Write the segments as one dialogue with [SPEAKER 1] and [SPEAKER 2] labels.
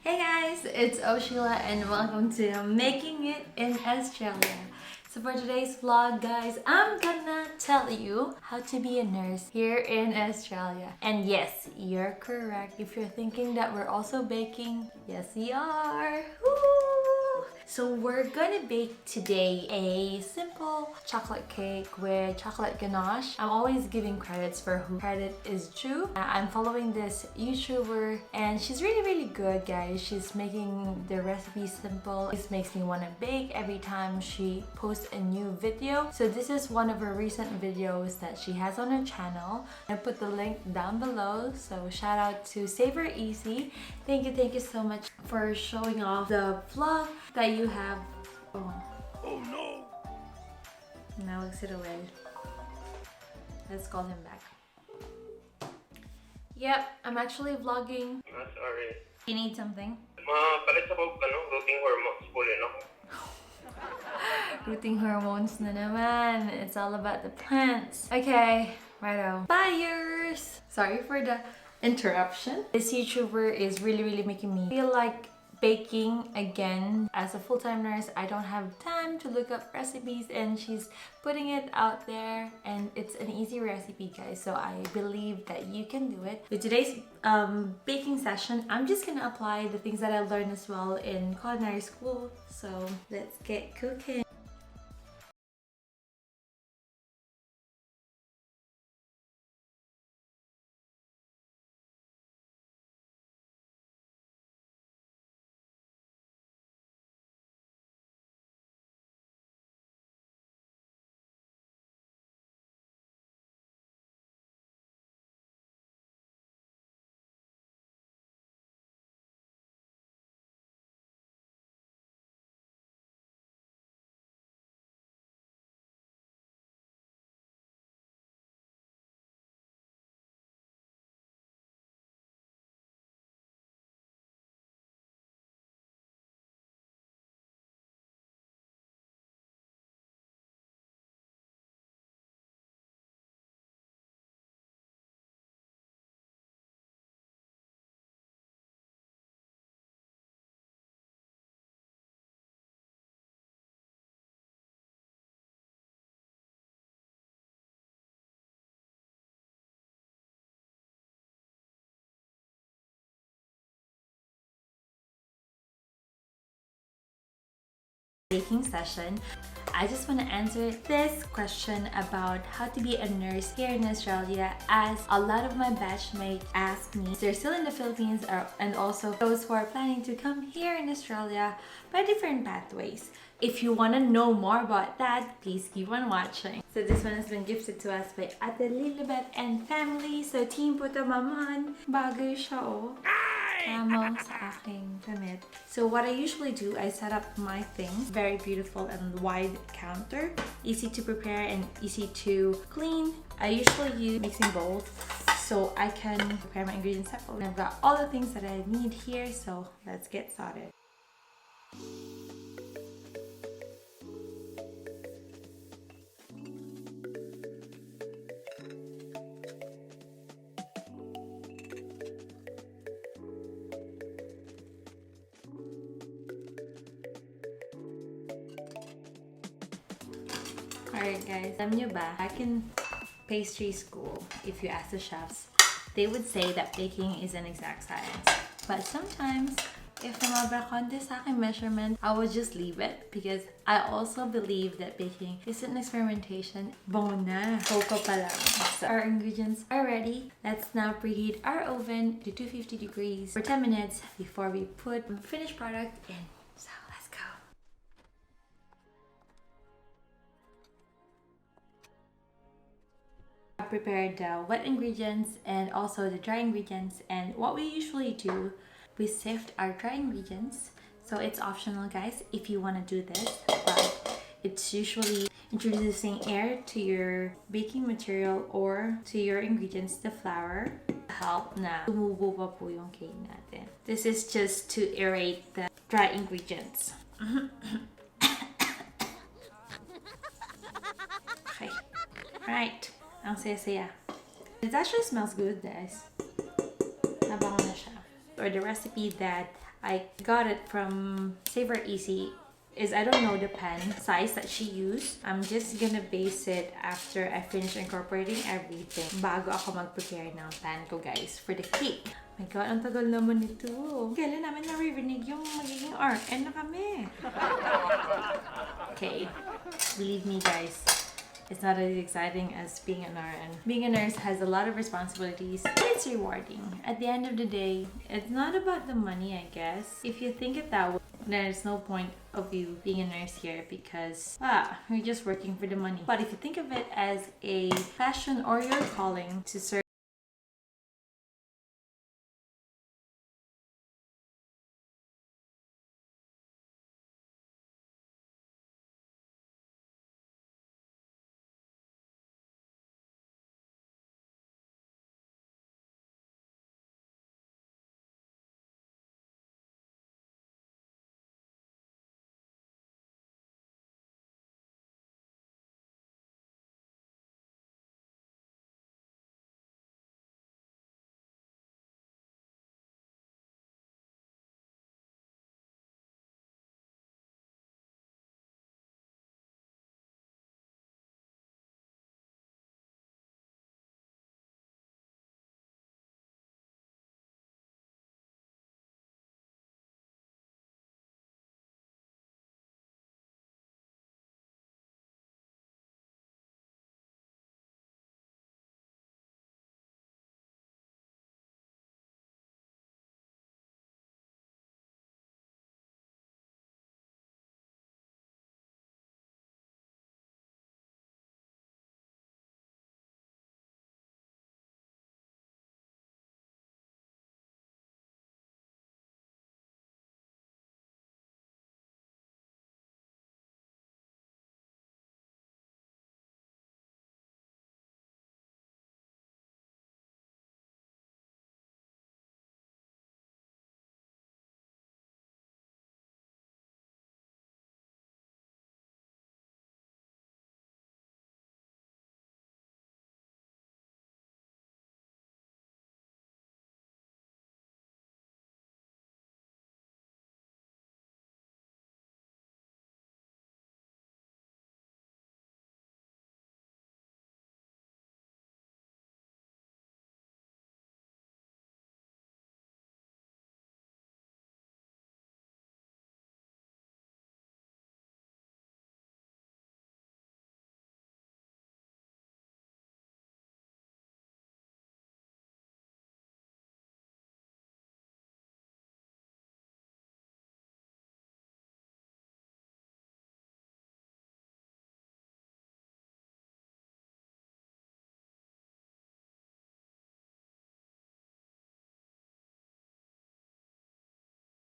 [SPEAKER 1] Hey guys, it's Oshila and welcome to Making It in Australia. So for today's vlog guys, I'm gonna tell you how to be a nurse here in Australia. And yes, you're correct. If you're thinking that we're also baking, yes we are. Woo! So we're gonna bake today a simple chocolate cake with chocolate ganache. I'm always giving credits for who credit is due. I'm following this YouTuber and she's really good guys. She's making the recipe simple. This makes me want to bake every time she posts a new video. So this is one of her recent videos that she has on her channel. I put the link down below. So shout out to Savor Easy. Thank you so much for showing off the vlog that you have. Oh no! Now exit away. Let's call him back. Yep, I'm actually vlogging.
[SPEAKER 2] Sorry.
[SPEAKER 1] You need something?
[SPEAKER 2] Palit sa routine hormones po rin ako.
[SPEAKER 1] Rooting hormones na naman. It's all about the plants. Okay, righto. Buyers! Sorry for the interruption. This YouTuber is really making me feel like baking again. As a full-time nurse, I don't have time to look up recipes and she's putting it out there and it's an easy recipe guys, so I believe that you can do it. With today's baking session, I'm just gonna apply the things that I learned as well in culinary school, so let's get cooking. Baking session, I just want to answer this question about how to be a nurse here in Australia, as a lot of my batchmates ask me. They're still in the Philippines and also those who are planning to come here in Australia by different pathways. If you want to know more about that, please keep on watching. So this one has been gifted to us by Ate Lilibet and family. So Team Puto Maman, bagay siya oh. Camo sa aking damit. So what I usually do, I set up my things. Very beautiful and wide counter. Easy to prepare and easy to clean. I usually use mixing bowls so I can prepare my ingredients separately. I've got all the things that I need here, so let's get started. Alright guys, alam nyo ba, back in pastry school, if you ask the chefs, they would say that baking is an exact science. But sometimes, if namabra konti sa aking measurement, I would just leave it because I also believe that baking is an experimentation. Bango na! Coco pa lang. So our ingredients are ready. Let's now preheat our oven to 250 degrees for 10 minutes before we put the finished product in. So let's go! Prepared the wet ingredients and also the dry ingredients, and what we usually do, we sift our dry ingredients, so it's optional guys if you want to do this, but it's usually introducing air to your baking material or to your ingredients, the flour, help na tumubo pa po yung cake natin. This is just to aerate the dry ingredients. Okay, right. Ang saya-saya. It actually smells good, guys. Nabango na siya. or the recipe that I got it from Savor Easy is, I don't know the pan size that she used. I'm just gonna base it after I finish incorporating everything bago ako mag-prepare ng pan ko, guys, for the cake. My God, ang tagal naman nito. Kailan namin naririnig yung magiging RN na kami? Okay, believe me, guys. It's not as exciting as being an RN. Being a nurse has a lot of responsibilities, but it's rewarding. At the end of the day, it's not about the money, I guess. If you think it that way, there's no point of you being a nurse here because you're just working for the money. But if you think of it as a passion or your calling to serve,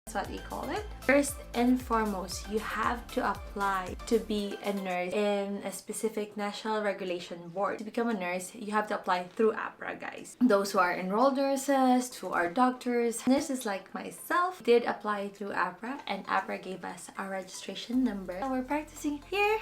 [SPEAKER 1] that's what we call it. First and foremost, you have to apply to be a nurse in a specific national regulation board. To become a nurse, you have to apply through APRA, guys. Those who are enrolled nurses, who are doctors, nurses like myself did apply through APRA, and APRA gave us our registration number. And we're practicing here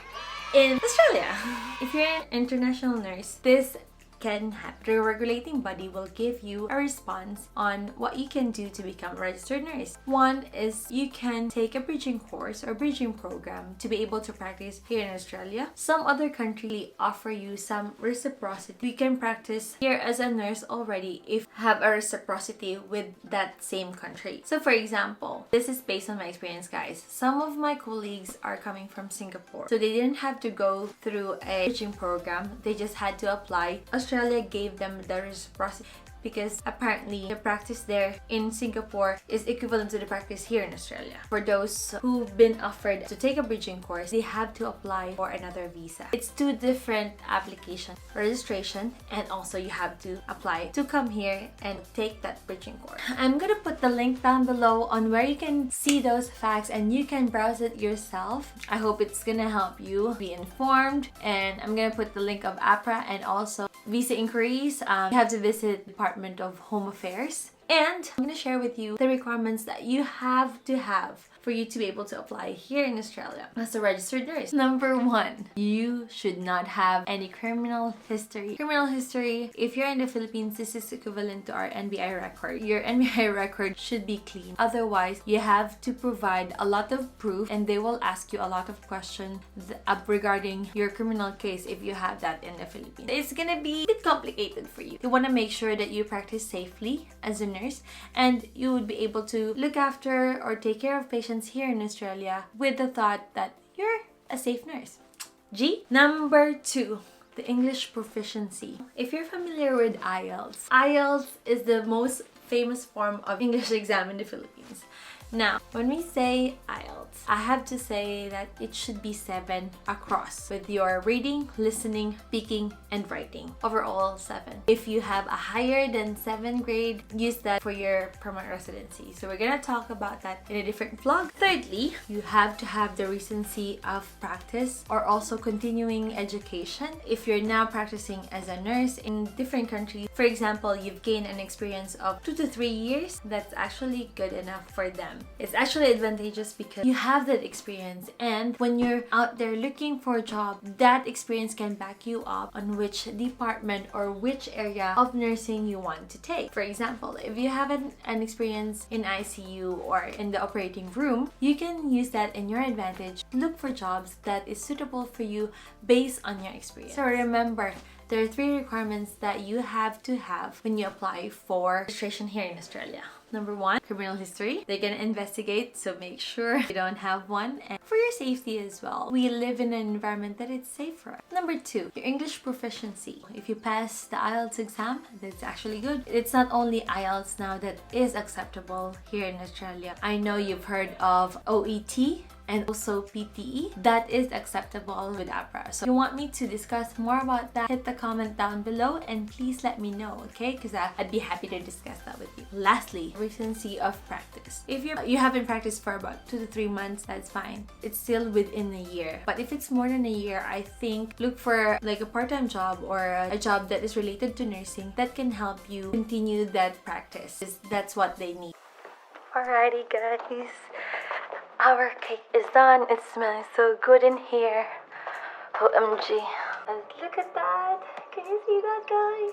[SPEAKER 1] in Australia. If you're an international nurse, this can happen. The regulating body will give you a response on what you can do to become a registered nurse. One is you can take a bridging course or bridging program to be able to practice here in Australia. Some other countries offer you some reciprocity. You can practice here as a nurse already if you have a reciprocity with that same country. So for example, this is based on my experience, guys. Some of my colleagues are coming from Singapore, so they didn't have to go through a bridging program. They just had to apply. Australia gave them the reciprocity because apparently the practice there in Singapore is equivalent to the practice here in Australia. For those who've been offered to take a bridging course, they have to apply for another visa. It's two different applications, registration, and also you have to apply to come here and take that bridging course. I'm gonna put the link down below on where you can see those facts and you can browse it yourself. I hope it's gonna help you be informed, and I'm gonna put the link of APRA and also visa inquiries. You have to visit Department of Home Affairs And I'm going to share with you the requirements that you have to have for you to be able to apply here in Australia as a registered nurse. Number one, you should not have any criminal history. Criminal history, if you're in the Philippines, this is equivalent to our NBI record. Your NBI record should be clean. Otherwise, you have to provide a lot of proof and they will ask you a lot of questions regarding your criminal case if you have that in the Philippines. It's gonna be a bit complicated for you. You want to make sure that you practice safely as a nurse and you would be able to look after or take care of patients here in Australia with the thought that you're a safe nurse. G. Number two, the English proficiency. If you're familiar with IELTS, IELTS is the most famous form of English exam in the Philippines. Now, when we say IELTS, I have to say that it should be 7 across with your reading, listening, speaking, and writing. Overall, 7. If you have a higher than 7 grade, use that for your permanent residency. So we're gonna talk about that in a different vlog. Thirdly, you have to have the recency of practice or also continuing education. If you're now practicing as a nurse in different countries, for example, you've gained an experience of 2 to 3 years, that's actually good enough for them. It's actually advantageous because you have that experience, and when you're out there looking for a job, that experience can back you up on which department or which area of nursing you want to take. For example, if you have an experience in ICU or in the operating room, you can use that in your advantage. Look for jobs that is suitable for you based on your experience. So remember, there are 3 requirements that you have to have when you apply for registration here in Australia. Number 1, criminal history. They're gonna investigate, so make sure you don't have one. And for your safety as well, we live in an environment that it's safe for us. Number 2, your English proficiency. If you pass the IELTS exam, that's actually good. It's not only IELTS now that is acceptable here in Australia. I know you've heard of OET and also PTE. That is acceptable with APRA. So if you want me to discuss more about that, hit the comment down below and please let me know, okay? Because I'd be happy to discuss that with you. Lastly, recency of practice. If you haven't practiced for about 2 to 3 months, that's fine. It's still within a year. But if it's more than a year, I think look for like a part-time job or a job that is related to nursing that can help you continue that practice. That's what they need. Alrighty guys, our cake is done. It smells so good in here. OMG. And look at that. Can you see that, guys?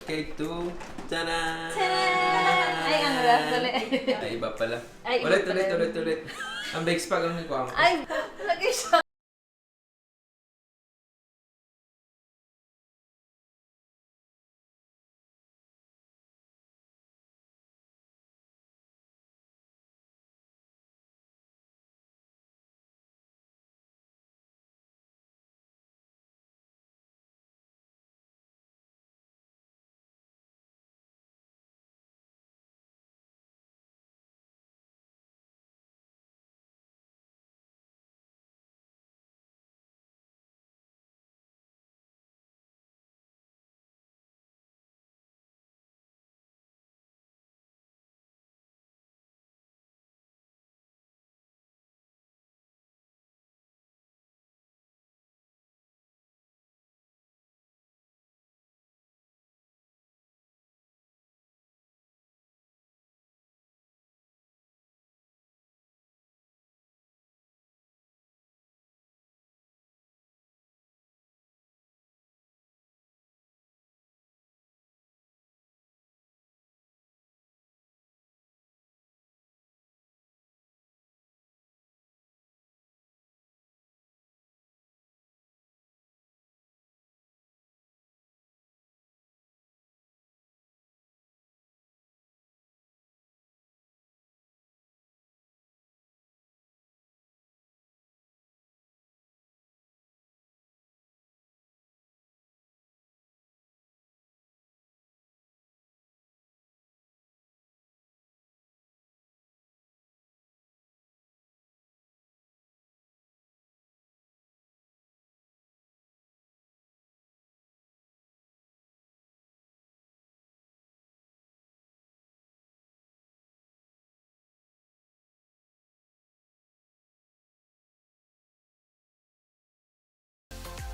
[SPEAKER 3] Okay, 2. Tada!
[SPEAKER 1] Ay, ang rap ulit.
[SPEAKER 3] Ay, iba pala.
[SPEAKER 1] Ay, iba
[SPEAKER 3] Ulit.
[SPEAKER 1] pala.
[SPEAKER 3] Ang big spag ang nagkuha mo.
[SPEAKER 1] Ay, lagay siya.